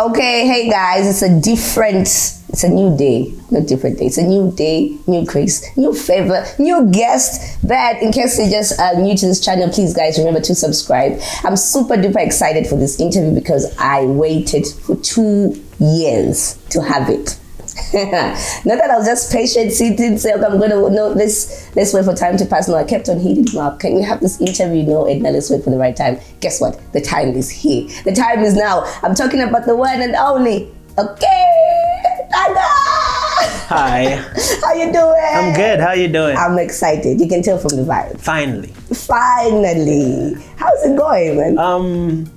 Okay, hey guys, it's a new day, not different day. It's a new day, new grace, new favor, new guest. But in case you're just new to this channel, please guys, remember to subscribe. I'm super duper excited for this interview because I waited for 2 years to have it. Not that I was just patient sitting, say, okay, I'm going to, no, let's wait for time to pass. No, I kept on hitting him up. Can we have this interview? No, Edna, let's wait for the right time. Guess what? The time is here. The time is now. I'm talking about the one and only. Okay, thugga! Hi. How you doing? I'm good. How you doing? I'm excited. You can tell from the vibe. Finally. How's it going, man?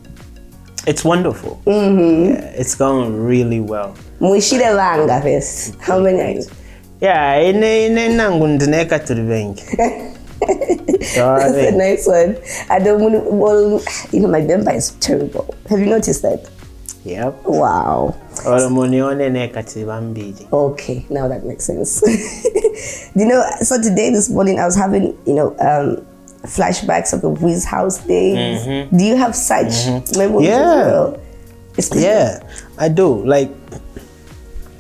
It's wonderful. Yeah, it's going really well. Mwishile langa first. How many are you? Yeah, ndineka to the bank. That's a nice one. I don't want to, my bemba is terrible. Have you noticed that? Yep. Wow. Okay, now that makes sense. So today, this morning, I was having, flashbacks of the Wiz House days. Do you have such memories as well? Yeah, I do. Like,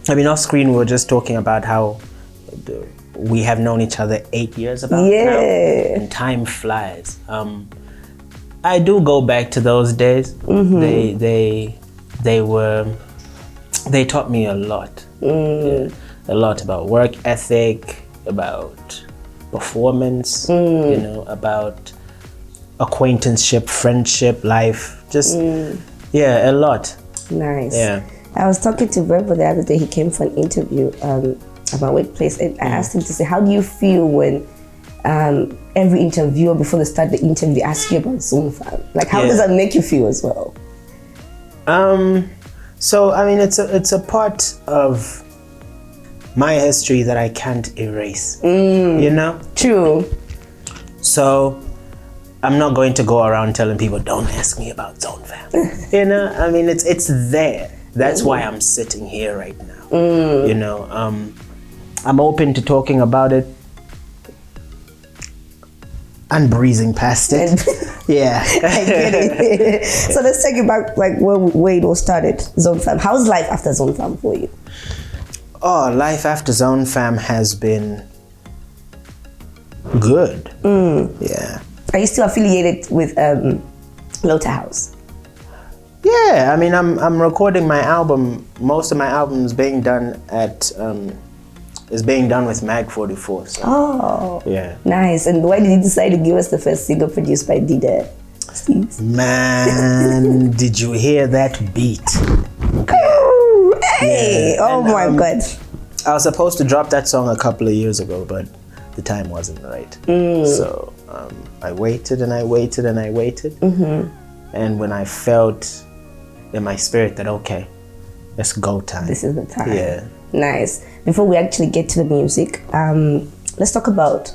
off screen we were just talking about how we have known each other 8 years about now, and time flies. I do go back to those days. They taught me a lot. A lot about work ethic, about performance, about acquaintanceship, friendship, life, just a lot. Nice. Yeah. I was talking to Bravo the other day. He came for an interview at my workplace, and I asked him to say, how do you feel when every interviewer before they start the interview asks you about ZMB? Like, how does that make you feel as well? So I mean, it's a part of my history that I can't erase. True. So I'm not going to go around telling people, don't ask me about ZMB. I mean, it's there. That's why I'm sitting here right now. I'm open to talking about it and breezing past it. Yeah. I get it. So let's take it back, like where it all started, ZMB. How's life after ZMB for you? Oh, life after ZMB has been good. Yeah. Are you still affiliated with Lota House? Yeah, I mean, I'm recording my album. Most of my album is being done with Mag 44. So. Oh, yeah, nice. And why did you decide to give us the first single produced by Dida? Man, did you hear that beat? Oh, hey! Yeah. Oh my God! I was supposed to drop that song a couple of years ago, but the time wasn't right. So I waited and I waited and I waited. And when I felt in my spirit that, okay, let's go time. This is the time. Yeah. Nice. Before we actually get to the music, let's talk about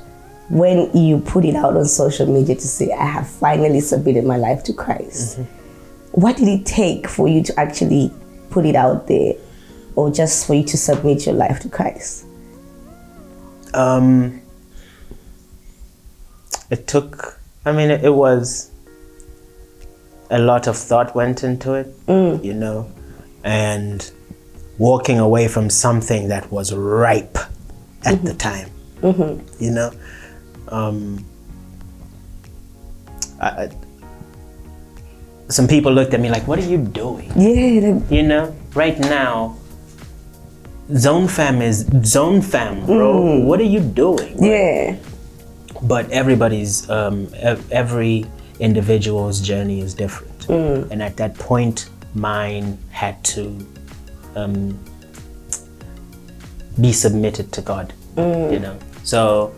when you put it out on social media to say, I have finally submitted my life to Christ. What did it take for you to actually put it out there, or just for you to submit your life to Christ? It was a lot of thought went into it, and walking away from something that was ripe at the time, some people looked at me like, what are you doing? Yeah. Right now, ZMB is ZMB, bro. What are you doing? Yeah. But everybody's, every individual's journey is different. And at that point, mine had to be submitted to God, So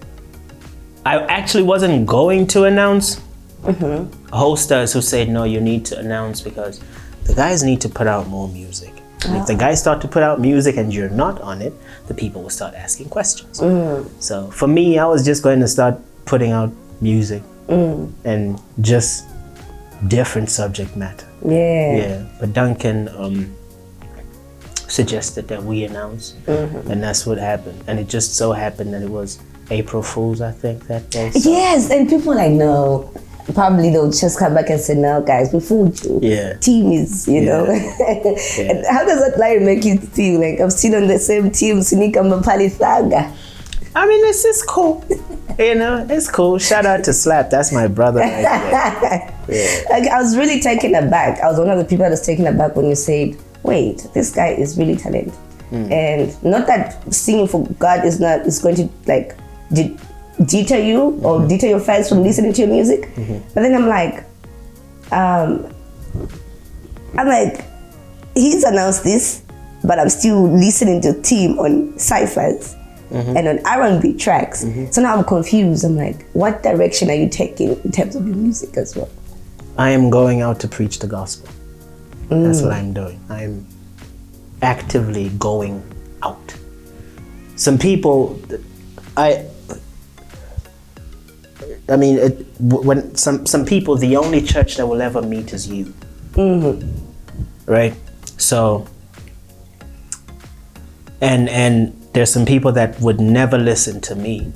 I actually wasn't going to announce. Hosters who said, no, you need to announce because the guys need to put out more music. And if the guys start to put out music and you're not on it, the people will start asking questions. So for me, I was just going to start putting out music and just different subject matter. Yeah. But Duncan suggested that we announce, and that's what happened. And it just so happened that it was April Fool's, I think, that day. So. Yes, and people were like, no, probably they'll just come back and say, "No, guys, we fooled you. Yeah. Team is, you know." And how does that line make you feel? Like, I'm still on the same team, Sinika Mapali Thugga. I mean, it's just cool. You know, it's cool. Shout out to Slap. That's my brother right there. Yeah. Like, I was really taken aback. I was one of the people that was taken aback when you said, wait, this guy is really talented. And not that singing for God is going to like deter you or deter your fans from listening to your music. But then I'm like, he's announced this, but I'm still listening to Team on Cyphers and on R&B tracks. So now I'm confused. I'm like, what direction are you taking in terms of your music as well? I am going out to preach the gospel. That's what I'm doing. I'm actively going out. Some people, when some people, the only church that will ever meet is you. Right? So, and there's some people that would never listen to me,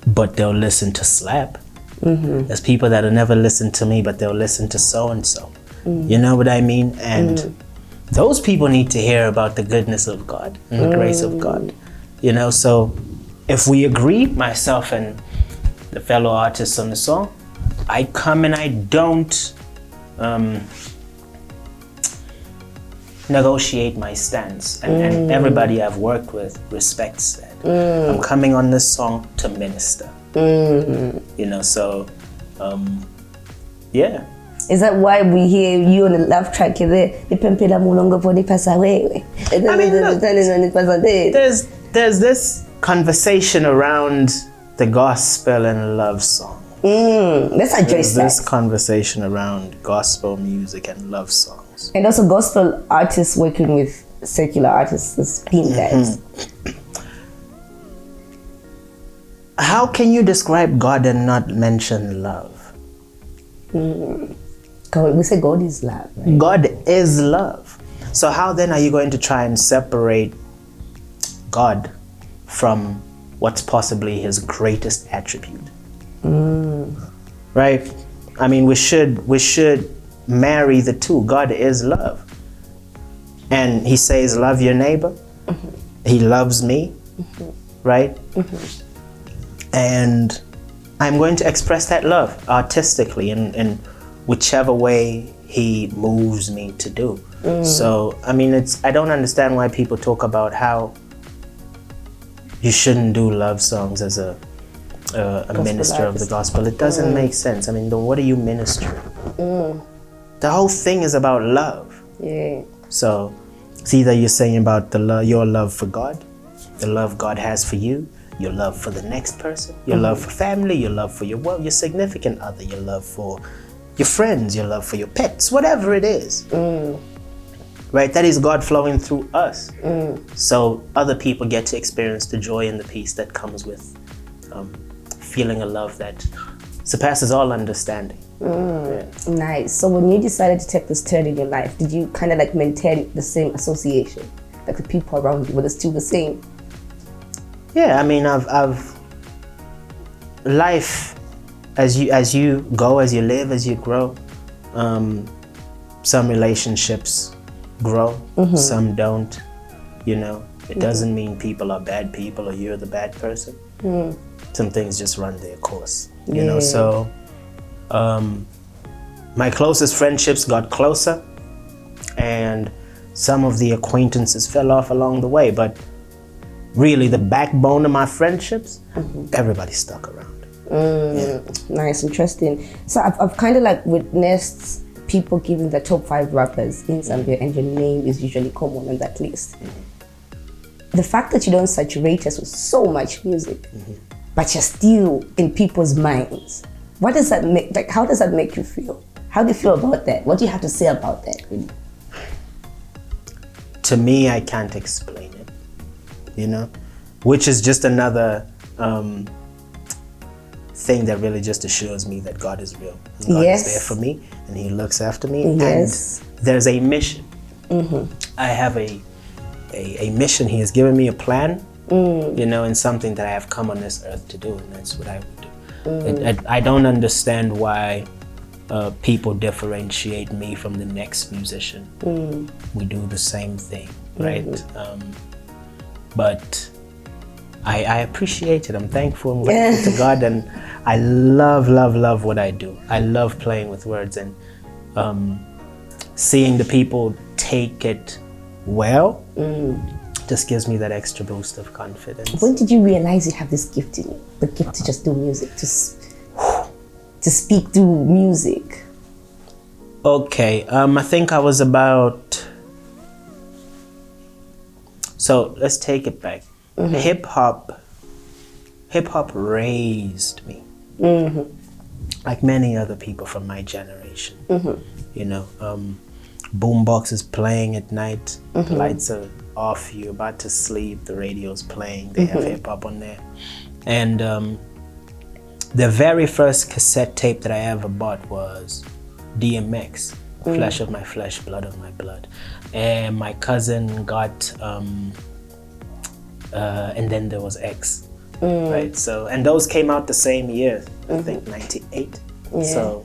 but they'll listen to Slap. There's people that'll never listen to me, but they'll listen to so-and-so. You know what I mean? And those people need to hear about the goodness of God and the grace of God. You know, so if we agree, myself and the fellow artists on the song, I come and I don't negotiate my stance. And everybody I've worked with respects that. I'm coming on this song to minister. You know, so, yeah. Is that why we hear you on the love track there? I mean, there's this conversation around the gospel and love song. Let's address that. This conversation around gospel music and love songs. And also gospel artists working with secular artists as pin guys. How can you describe God and not mention love? God, we say God is love, right? God is love. So how then are you going to try and separate God from what's possibly his greatest attribute? Right? I mean, we should marry the two. God is love. And he says, love your neighbor. He loves me. Right? And I'm going to express that love artistically in whichever way he moves me to do. So, I mean, I don't understand why people talk about how you shouldn't do love songs as a minister of the gospel. It doesn't make sense. I mean, what are you ministering? The whole thing is about love. Yeah. So, it's either you're saying about your love for God, the love God has for you, your love for the next person, your love for family, your love for your significant other, your love for your friends, your love for your pets, whatever it is. Right? That is God flowing through us. So other people get to experience the joy and the peace that comes with feeling a love that surpasses all understanding. Yeah. Nice. So when you decided to take this turn in your life, did you kind of like maintain the same association? Like the people around you, were they still the same? Yeah, I mean, I've life as you go, as you live, as you grow. Some relationships grow, some don't. You know, it doesn't mean people are bad people or you're the bad person. Some things just run their course. You know, so my closest friendships got closer, and some of the acquaintances fell off along the way, but really the backbone of my friendships, everybody stuck around. Nice, interesting. So I've kind of like witnessed people giving the top 5 rappers in Zambia, and your name is usually common on that list. The fact that you don't saturate us with so much music, but you're still in people's minds, what does that make? Like, how does that make you feel? How do you feel about that? What do you have to say about that? Really? To me, I can't explain it. You know, which is just another thing that really just assures me that God is real. God is there for me, and he looks after me. Yes. And there's a mission. I have a mission. He has given me a plan, you know, and something that I have come on this earth to do, and that's what I would do. I don't understand why people differentiate me from the next musician. We do the same thing, right? But I appreciate it. I'm thankful and grateful to God, and I love what I do. I love playing with words and seeing the people take it well. Just gives me that extra boost of confidence. When did you realize you have this gift in you? The gift to just do music, to speak through music? Okay, I think I was about... So let's take it back. Hip hop raised me, like many other people from my generation. You know, boombox is playing at night, the lights are off, you're about to sleep, the radio's playing, they have hip hop on there. And the very first cassette tape that I ever bought was DMX, Flesh of My Flesh, Blood of My Blood. And my cousin got and then there was X, right? So, and those came out the same year, I think 98. So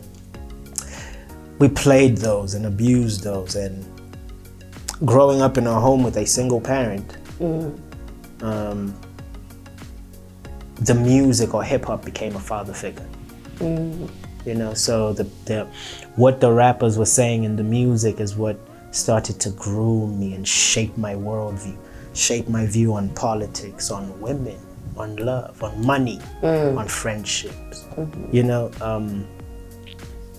we played those and abused those, and growing up in a home with a single parent, the music or hip hop became a father figure. You know, so what the rappers were saying in the music is what started to groom me and shape my worldview, shape my view on politics, on women, on love, on money, on friendships. You know,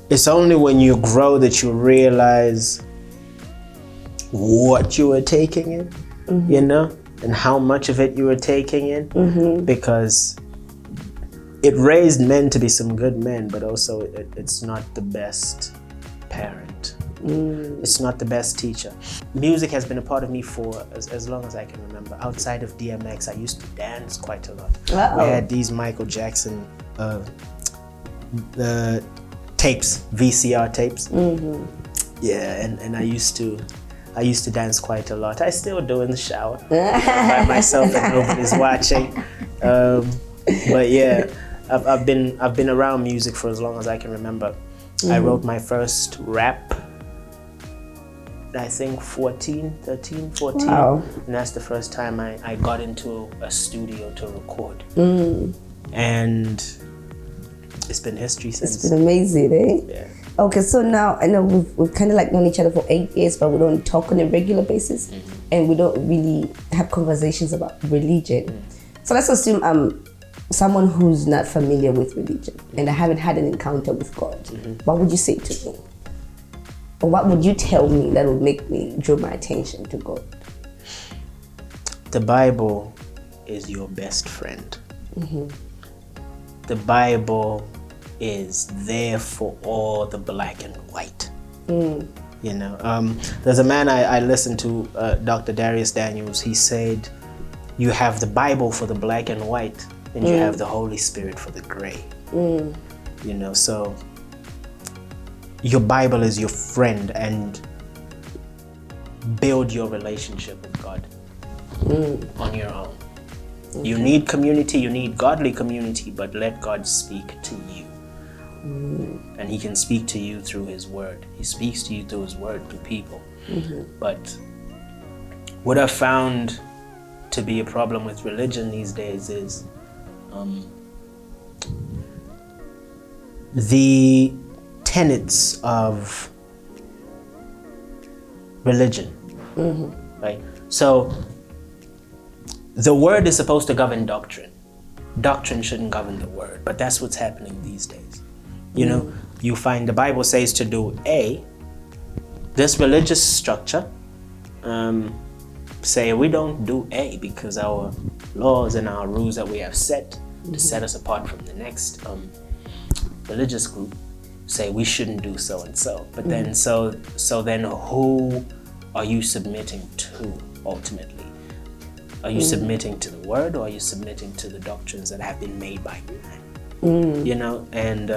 it's only when you grow that you realize what you were taking in, you know, and how much of it you were taking in, because it raised men to be some good men, but also it's not the best parent. It's not the best teacher. Music has been a part of me for as long as I can remember. Outside of DMX, I used to dance quite a lot. We had these Michael Jackson tapes, VCR tapes. Yeah, and I used to dance quite a lot. I still do in the shower by myself and nobody's watching. But yeah, I've been around music for as long as I can remember. I wrote my first rap, I think 13, 14. Wow. And that's the first time I got into a studio to record. And it's been history since. It's been amazing, eh? Yeah. Okay, so now I know we've kind of like known each other for 8 years, but we don't talk on a regular basis, and we don't really have conversations about religion. So let's assume I'm someone who's not familiar with religion and I haven't had an encounter with God. What would you say to me? Or what would you tell me that would make me draw my attention to God? The Bible is your best friend. The Bible is there for all the black and white. You know, there's a man I listened to, Dr. Darius Daniels. He said, you have the Bible for the black and white, and you have the Holy Spirit for the gray. You know, so your Bible is your friend, and build your relationship with God on your own. You need community, you need godly community, but let God speak to you. And he can speak to you through his word. He speaks to you through his word, through people. But what I've found to be a problem with religion these days is the tenets of religion. Right? So the word is supposed to govern doctrine. Doctrine shouldn't govern the word, but that's what's happening these days. You know, you find the Bible says to do A, this religious structure say we don't do A because our laws and our rules that we have set to set us apart from the next religious group say we shouldn't do so and so. But then so then who are you submitting to ultimately? Are you submitting to the word, or are you submitting to the doctrines that have been made by man? You know, and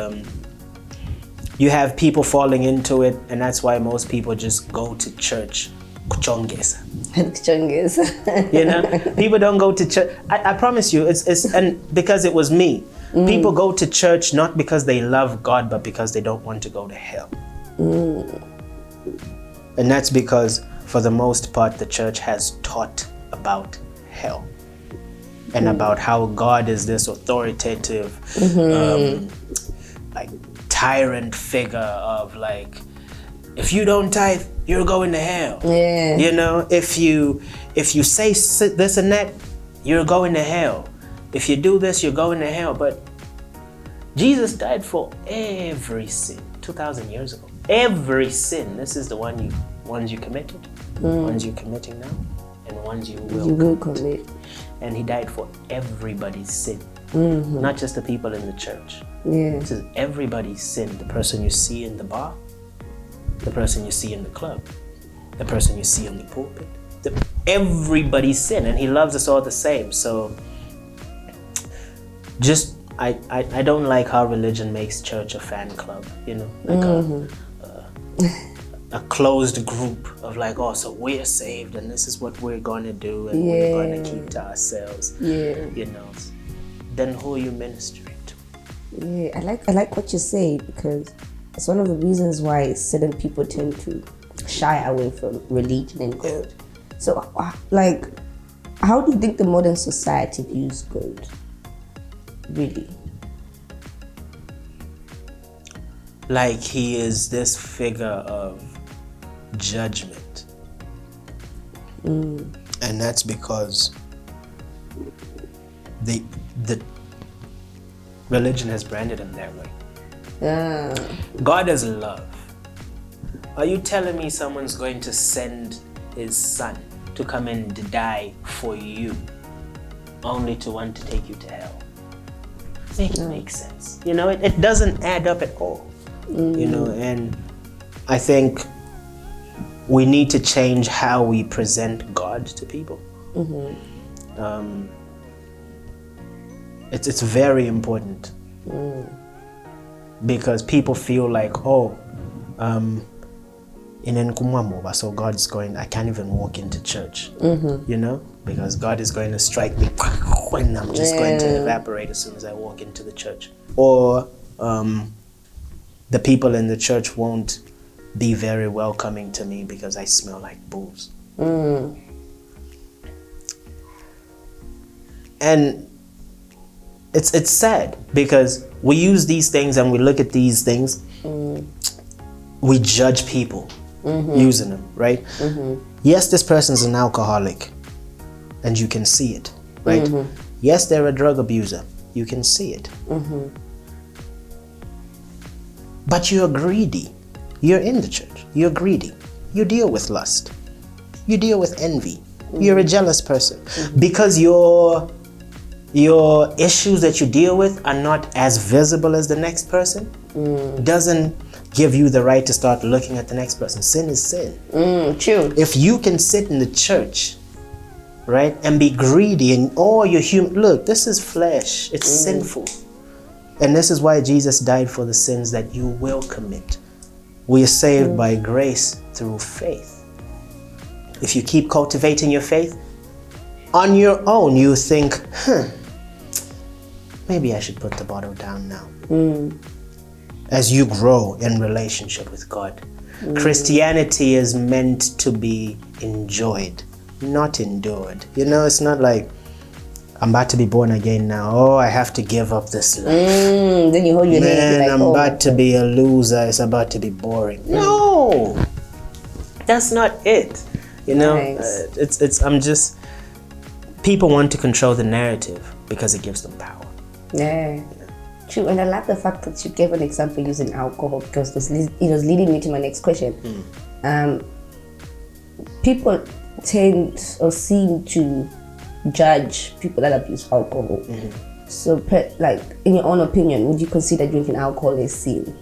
you have people falling into it, and that's why most people just go to church. Kuchongeza. Kuchongeza. You know, people don't go to church. I promise you, it's and because it was me. People go to church not because they love God, but because they don't want to go to hell. And that's because, for the most part, the church has taught about hell and about how God is this authoritative, like tyrant figure of like, if you don't tithe, you're going to hell. Yeah. You know, if you say this and that, you're going to hell. If you do this, you're going to hell. But Jesus died for every sin 2,000 years ago. Every sin. This is the ones you committed, ones you're committing now, and ones you will commit. And he died for everybody's sin, not just the people in the church. Yeah. This is everybody's sin. The person you see in the bar, the person you see in the club, the person you see on the pulpit, everybody's sin, and he loves us all the same. So just I don't like how religion makes church a fan club, you know, like a closed group of like, oh, so we're saved and this is what we're gonna do and we're gonna keep to ourselves. You know, then who are you ministering to? Yeah, I like what you say, because it's one of the reasons why certain people tend to shy away from religion and God. So, like, how do you think the modern society views God? Really? Like he is this figure of judgment. And that's because the religion has branded him that way. God is love. Are you telling me someone's going to send his son to come and die for you only to want to take you to hell? Make it make sense. You know, it doesn't add up at all. You know, and I think we need to change how we present God to people. It's very important because people feel like, oh, so God's going, I can't even walk into church, you know, because God is going to strike me and I'm just going to evaporate as soon as I walk into the church. Or the people in the church won't be very welcoming to me because I smell like booze. And it's sad because we use these things and we look at these things, we judge people using them, right? Yes, this person's an alcoholic and you can see it, right? Yes, they're a drug abuser, you can see it. But you're greedy. You're in the church. You're greedy. You deal with lust. You deal with envy. You're a jealous person. Because your issues that you deal with are not as visible as the next person, doesn't give you the right to start looking at the next person. Sin is sin. True. If you can sit in the church, right, and be greedy and you're human, look, this is flesh. It's sinful. And this is why Jesus died for the sins that you will commit. We are saved by grace through faith. If you keep cultivating your faith, on your own you think, maybe I should put the bottle down now. As you grow in relationship with God. Christianity is meant to be enjoyed, not endured. You know, it's not like, I'm about to be born again now. Oh, I have to give up this life. Then you hold your head. Man, I'm about to be a loser. It's about to be boring. No, that's not it. You know, I'm just, people want to control the narrative because it gives them power. Yeah, true. And I like the fact that you gave an example using alcohol, because it was leading me to my next question. People tend or seem to judge people that abuse alcohol. So, like, in your own opinion, would you consider drinking alcohol a sin?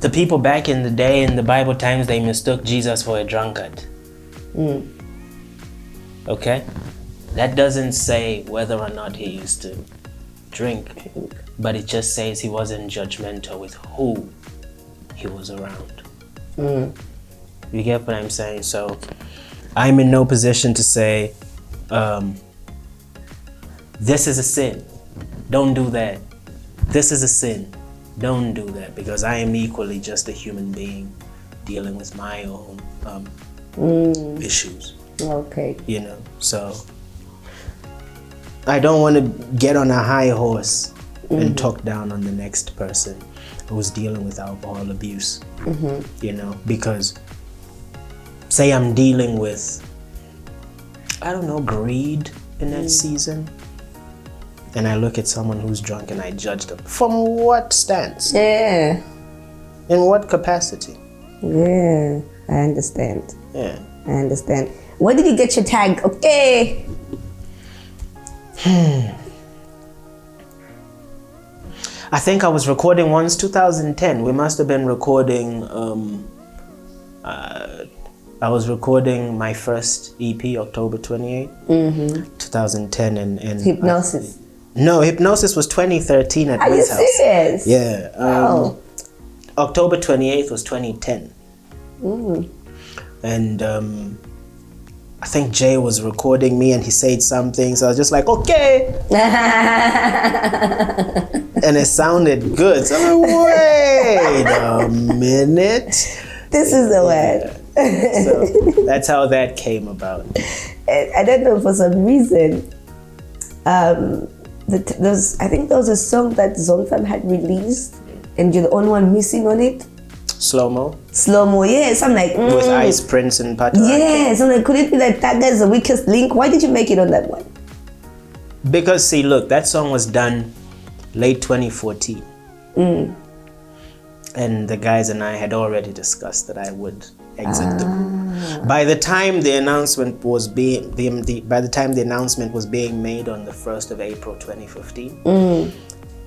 The people back in the day, in the Bible times, they mistook Jesus for a drunkard. Okay? That doesn't say whether or not he used to drink, but it just says he wasn't judgmental with who he was around. You get what I'm saying? So I'm in no position to say this is a sin, don't do that. This is a sin, don't do that, because I am equally just a human being dealing with my own issues. Okay. You know, so I don't want to get on a high horse and talk down on the next person who's dealing with alcohol abuse. You know, because say I'm dealing with, I don't know, greed in that season, and I look at someone who's drunk and I judge them. From what stance? Yeah. In what capacity? Yeah, I understand. Yeah. I understand. When did you get your tag? Okay. I think I was recording once 2010. We must have been recording, I was recording my first EP October 28, 2010. And Hypnosis. No, Hypnosis was 2013 at Are you Wiz House. serious? Yeah. October 28th was 2010. And I think Jay was recording me and he said something, so I was just like, okay. And it sounded good. So I'm like, wait a minute. This is the word. So that's how that came about. I don't know, for some reason, I think there was a song that Zonfam had released and you're the only one missing on it. Slow-mo? Slow-mo, yes. I'm like, With Ice Prince and Patrick. yes. I'm like, could it be that Thugga is the weakest link? Why did you make it on that one? Because, see, look, that song was done late 2014. And the guys and I had already discussed that I would exit the group. By the time the announcement was being by the time the announcement was being made on the 1st of April 2015,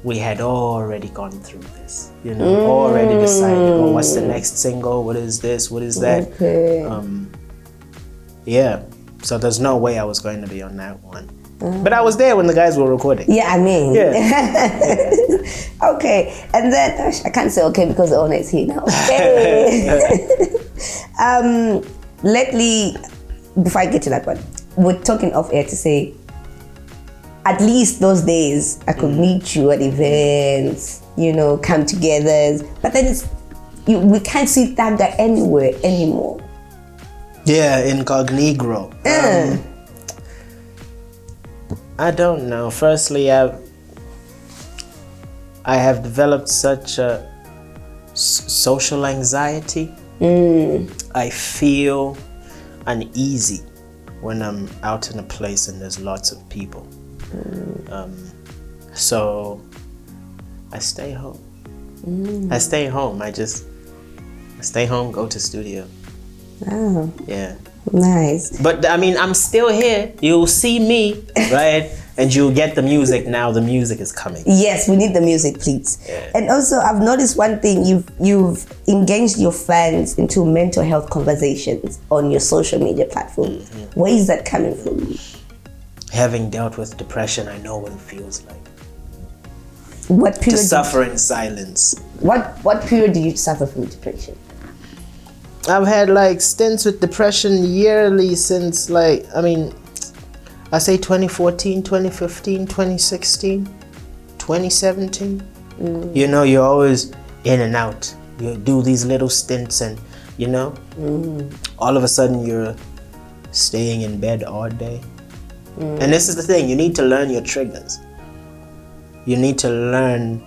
we had already gone through this, you know, already decided, oh, what's the next single? What is this? What is that? Okay. Yeah. So there's no way I was going to be on that one. But I was there when the guys were recording. Yeah, I mean. Yeah. Okay. And then, I can't say okay because the owner is here now. Okay. Lately, before I get to that one, we're talking off air to say, at least those days I could meet you at events, you know, come together. But then we can't see Thugga anywhere anymore. Yeah, incognito. I don't know. Firstly, I have developed such a social anxiety. I feel uneasy when I'm out in a place and there's lots of people. So I stay home. I stay home. I stay home, go to studio. Oh, Yeah. nice. But I mean, I'm still here. You'll see me, right? And you'll get the music now. The music is coming. Yes, we need the music, please. Yeah. And also, I've noticed one thing. You've engaged your fans into mental health conversations on your social media platform. Where is that coming from? Having dealt with depression, I know what it feels like. What To period? suffer in silence. What period did you suffer from depression? I've had like stints with depression yearly since like, I say 2014, 2015, 2016, 2017. You know, you're always in and out. You do these little stints and, you know, all of a sudden you're staying in bed all day. And this is the thing, you need to learn your triggers. You need to learn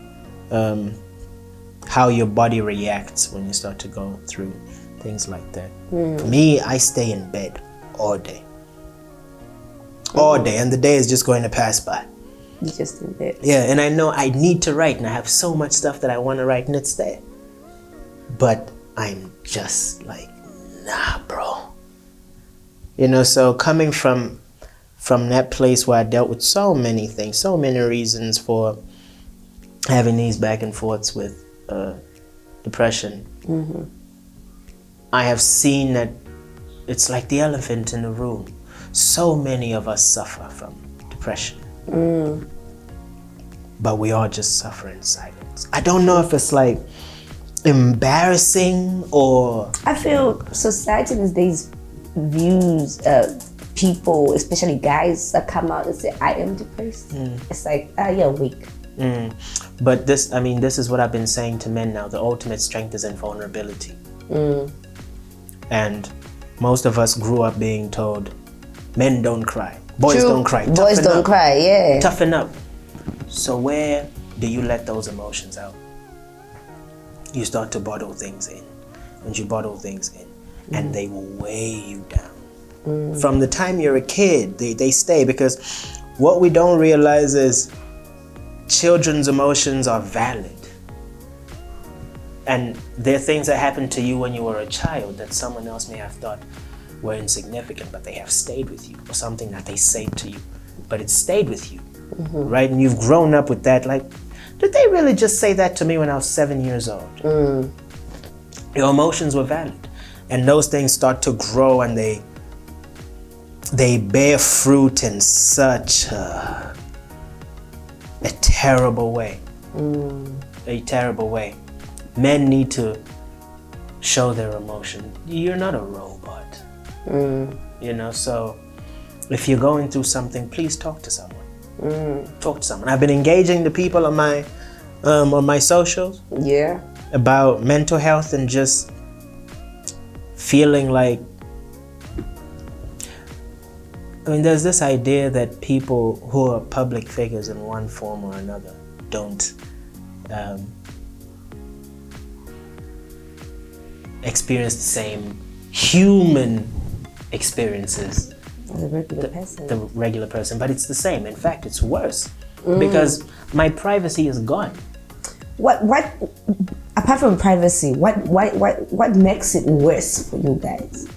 how your body reacts when you start to go through things like that. For me, I stay in bed all day. All day, and the day is just going to pass by. You just in bed. Yeah, and I know I need to write, and I have so much stuff that I want to write, and it's there. But I'm just like, nah, bro. You know, so coming from that place where I dealt with so many things, so many reasons for having these back and forths with depression, I have seen that it's like the elephant in the room. So many of us suffer from depression. But we all just suffer in silence. I don't know if it's like embarrassing or... I feel society these days views people, especially guys, that come out and say, I am depressed. It's like, you're weak. But this is what I've been saying to men now. The ultimate strength is in vulnerability. And most of us grew up being told, men don't cry, boys don't cry. Boys don't cry, yeah. Toughen up. So where do you let those emotions out? You start to bottle things in. And you bottle things in, and they will weigh you down. From the time you're a kid, they stay, because what we don't realize is children's emotions are valid. And there are things that happened to you when you were a child that someone else may have thought were insignificant, but they have stayed with you, or something that they say to you, but it stayed with you, right? And you've grown up with that, like, did they really just say that to me when I was 7 years old? Your emotions were valid. And those things start to grow, and they bear fruit in such a terrible way. A terrible way. Men need to show their emotion. You're not a robot. You know, so if you're going through something, please talk to someone. Talk to someone. I've been engaging the people on my socials. Yeah. About mental health, and just feeling like, there's this idea that people who are public figures in one form or another don't experience the same human experiences as a regular person. The regular person, but it's the same. In fact, it's worse, because my privacy is gone. What apart from privacy, what makes it worse for you guys?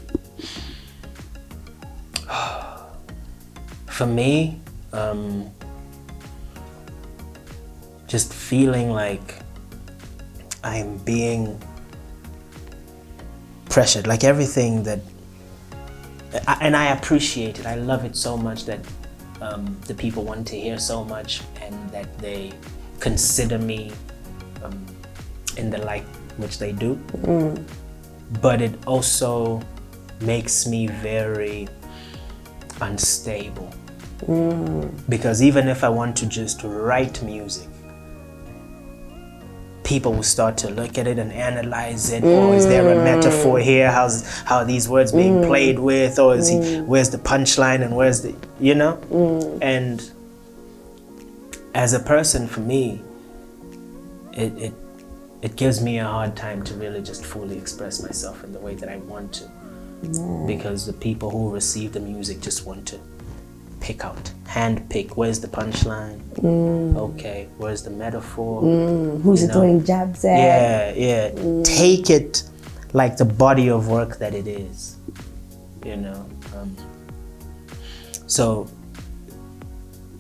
For me, just feeling like I'm being pressured, like everything that, and I appreciate it. I love it so much that the people want to hear so much, and that they consider me in the light which they do. But it also makes me very unstable, because even if I want to just write music, people will start to look at it and analyze it. Or is there a metaphor here? How are these words being played with? Or where's the punchline, and where's the, you know? And as a person, for me, it gives me a hard time to really just fully express myself in the way that I want to. Because the people who receive the music just want to hand pick, where's the punchline? Okay, where's the metaphor? Who's it throwing jabs at? Yeah. Take it like the body of work that it is, you know. So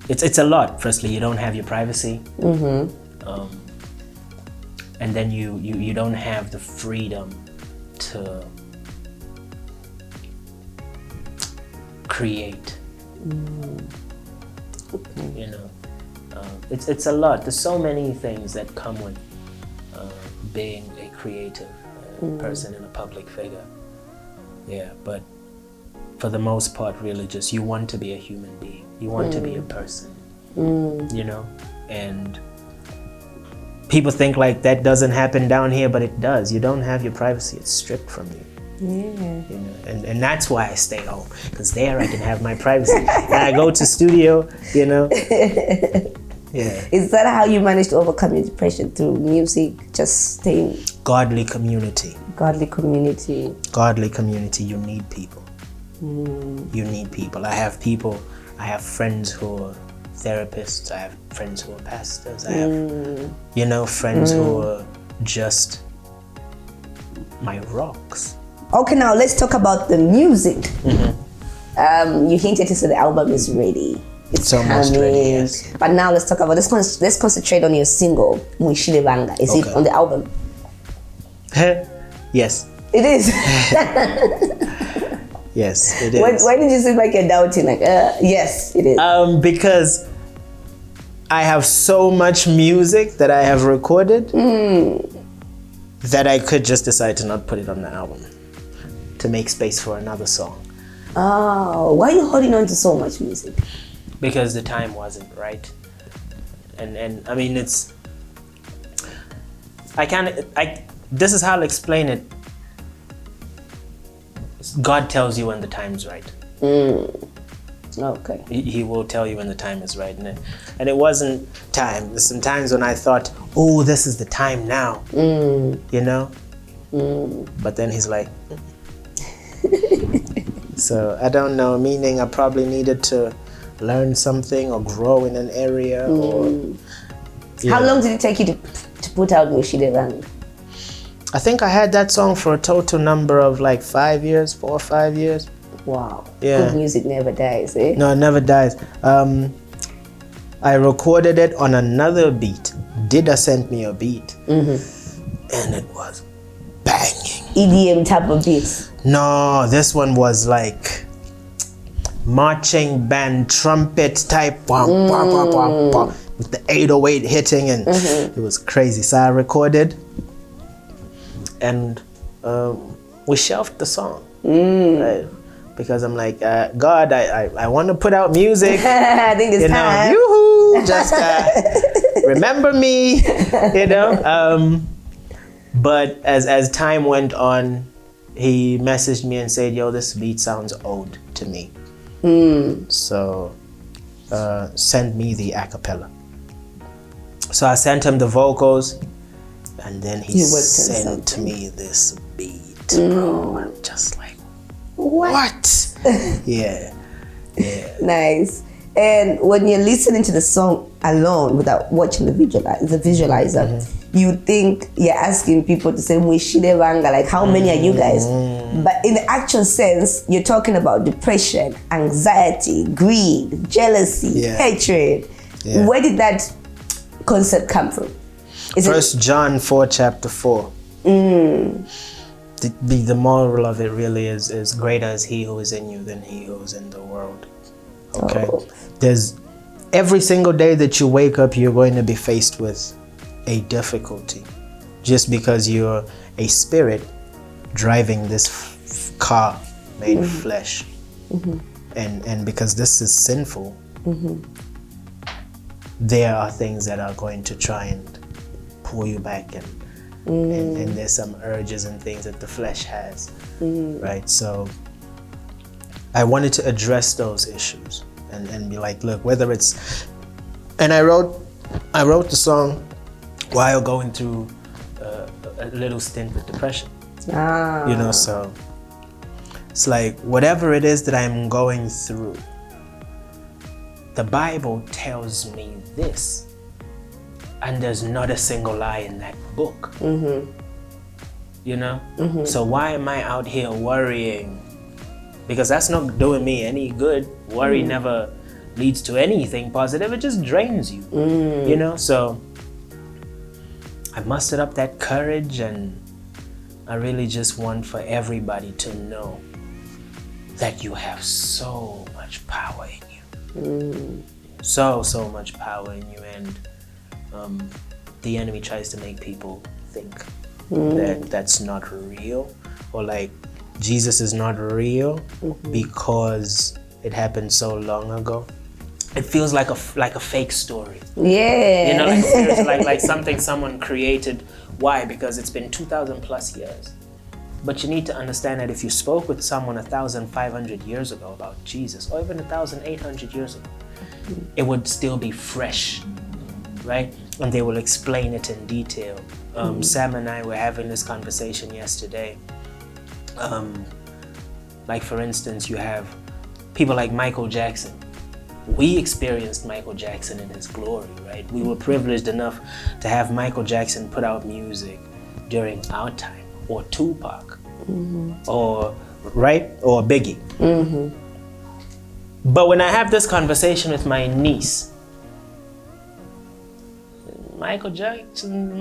it's a lot. Firstly, you don't have your privacy. And then you don't have the freedom to create. You know, it's a lot. There's so many things that come with being a creative person and a public figure. Yeah, but for the most part, really, just you want to be a human being. You want to be a person. You know, and people think like that doesn't happen down here, but it does. You don't have your privacy; it's stripped from you. You know, and that's why I stay home, because there I can have my privacy. And I go to studio, you know. Yeah. Is that how you manage to overcome your depression? Through music, just staying? Godly community. Godly community. Godly community. You need people. You need people. I have friends who are therapists. I have friends who are pastors. I have, you know, friends who are just my rocks. Okay, now let's talk about the music. You hinted to say the album is ready. It's almost ready, yes. But now let's talk about this. Let's concentrate on your single, Mwishile Banga. Is it on the album? Yes. It is. Yes, it is. Why did you seem like you're doubting? Like, yes, it is. Because I have so much music that I have recorded that I could just decide to not put it on the album to make space for another song. Oh, why are you holding on to so much music? Because the time wasn't right. And I mean, it's, this is how I'll explain it. God tells you when the time's right. Okay. He will tell you when the time is right. And it wasn't time. There's some times when I thought, oh, this is the time now. You know? But then he's like, so I don't know, meaning I probably needed to learn something or grow in an area or... How long did it take you to put out Mushide Rang? I think I had that song for a total number of like 5 years, 4 or 5 years. Wow. Yeah. Good music never dies, eh? No, it never dies. I recorded it on another beat. Dida sent me a beat. And it was banging. EDM type of beats. No, this one was like marching band trumpet type. With the 808 hitting and it was crazy. So I recorded and we shelved the song. Right? Because I'm like, God, I want to put out music. I think it's time. Yoo-hoo, just remember me, you know. But as time went on, he messaged me and said, yo, this beat sounds old to me. So send me the acapella. So I sent him the vocals and then he sent me this beat, bro. I'm just like, what? Yeah. Nice. And when you're listening to the song alone without watching the visualizer, you think you're asking people to say Mushide Ranga, like how many are you guys? But in the actual sense, you're talking about depression, anxiety, greed, jealousy, hatred. Where did that concept come from? First John 4 chapter 4. The moral of it really is greater is he who is in you than he who is in the world. Okay. There's every single day that you wake up, you're going to be faced with a difficulty just because you're a spirit driving this car made of flesh. And because this is sinful, there are things that are going to try and pull you back and there's some urges and things that the flesh has, right? So I wanted to address those issues and be like, look, whether it's, and I wrote the song while going through a little stint with depression, you know, so it's like whatever it is that I'm going through, the Bible tells me this. And there's not a single lie in that book. You know? So why am I out here worrying? Because that's not doing me any good. Worry never leads to anything positive. It just drains you. You know? So I mustered up that courage and I really just want for everybody to know that you have so much power in you. So much power in you. And the enemy tries to make people think that that's not real, or like Jesus is not real because it happened so long ago. It feels like a fake story. Yeah. You know, like it feels like something someone created. Why? Because it's been 2,000 plus years. But you need to understand that if you spoke with someone 1,500 years ago about Jesus, or even 1,800 years ago, it would still be fresh. Right? And they will explain it in detail. Sam and I were having this conversation yesterday. Like for instance, you have people like Michael Jackson. We experienced Michael Jackson in his glory, right? We were privileged enough to have Michael Jackson put out music during our time, or Tupac, or Biggie. But when I have this conversation with my niece, Michael Jackson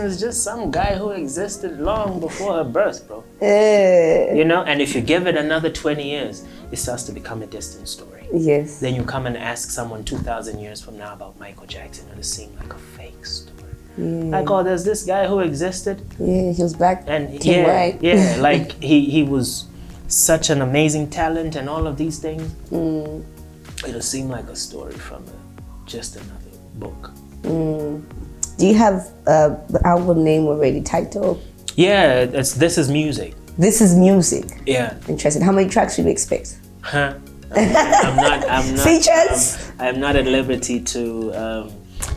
is just some guy who existed long before her birth, bro. You know, and if you give it another 20 years, it starts to become a distant story. Yes. Then you come and ask someone 2,000 years from now about Michael Jackson, and it seems like a fake story. Like, oh, there's this guy who existed. Yeah, he was back. And white. like he was such an amazing talent and all of these things, it'll seem like a story from just another book. Do you have the album name already titled? Yeah, This Is Music. This is music. Yeah. Interesting. How many tracks should we expect? Huh. I'm not Features? I'm not at liberty to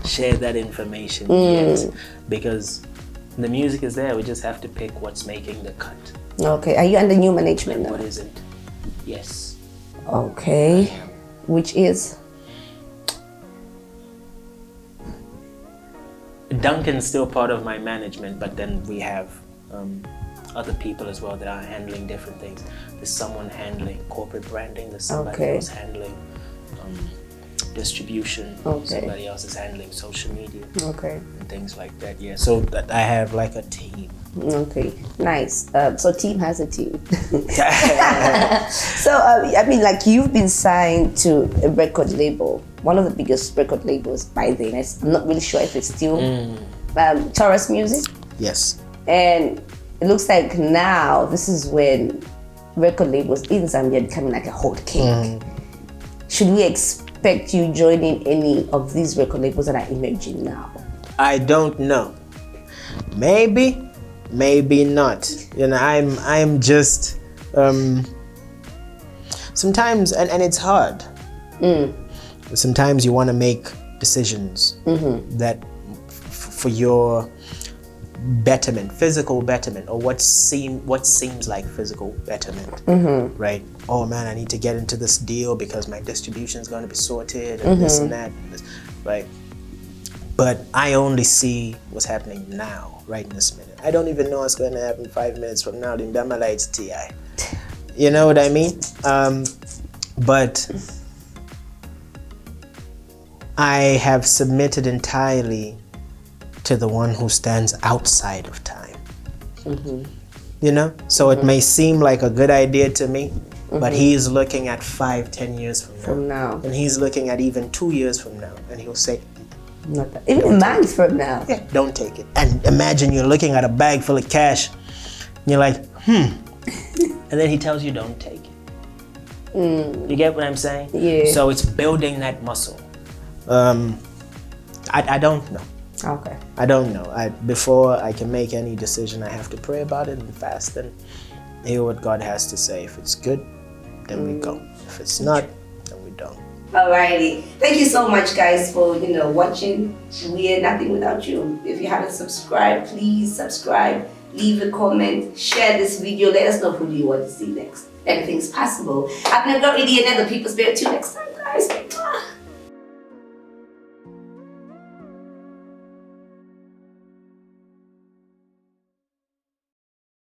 share that information yet, because the music is there. We just have to pick what's making the cut. Okay. Are you under new management And now? what isn't? Yes. Okay. Which is? Duncan's still part of my management, but then we have other people as well that are handling different things. There's someone handling corporate branding, there's somebody else handling distribution, somebody else is handling social media, and things like that. Yeah, so that I have like a team. Okay, nice. So team has a team. So I mean, like, you've been signed to a record label, one of the biggest record labels by then. I'm not really sure if it's still Taurus Music. Yes. And it looks like now this is when record labels in Zambia are becoming like a hot cake. Should we expect you joining any of these record labels that are emerging now? I don't know. Maybe, maybe not. You know, I'm just sometimes, and it's hard. Sometimes you want to make decisions that for your betterment, physical betterment, or what seems like physical betterment, right? Oh man, I need to get into this deal because my distribution is going to be sorted and this and that, and this, right? But I only see what's happening now, right in this minute. I don't even know what's going to happen 5 minutes from now. It's TI. You know what I mean? But I have submitted entirely to the one who stands outside of time. You know? So it may seem like a good idea to me, but he's looking at 5-10 years from now. And he's looking at even 2 years from now. And he'll say, not that. Even months from now. Yeah, don't take it. And imagine you're looking at a bag full of cash. And you're like, and then he tells you don't take it. You get what I'm saying? Yeah. So it's building that muscle. I don't know. Okay. I don't know. Before I can make any decision, I have to pray about it and fast and hear what God has to say. If it's good, then we go. If it's not, then we don't. Alrighty. Thank you so much, guys, for watching. We are nothing without you. If you haven't subscribed, please subscribe. Leave a comment. Share this video. Let us know who do you want to see next. Anything's possible. I've never got any other people's spirit. Till next time.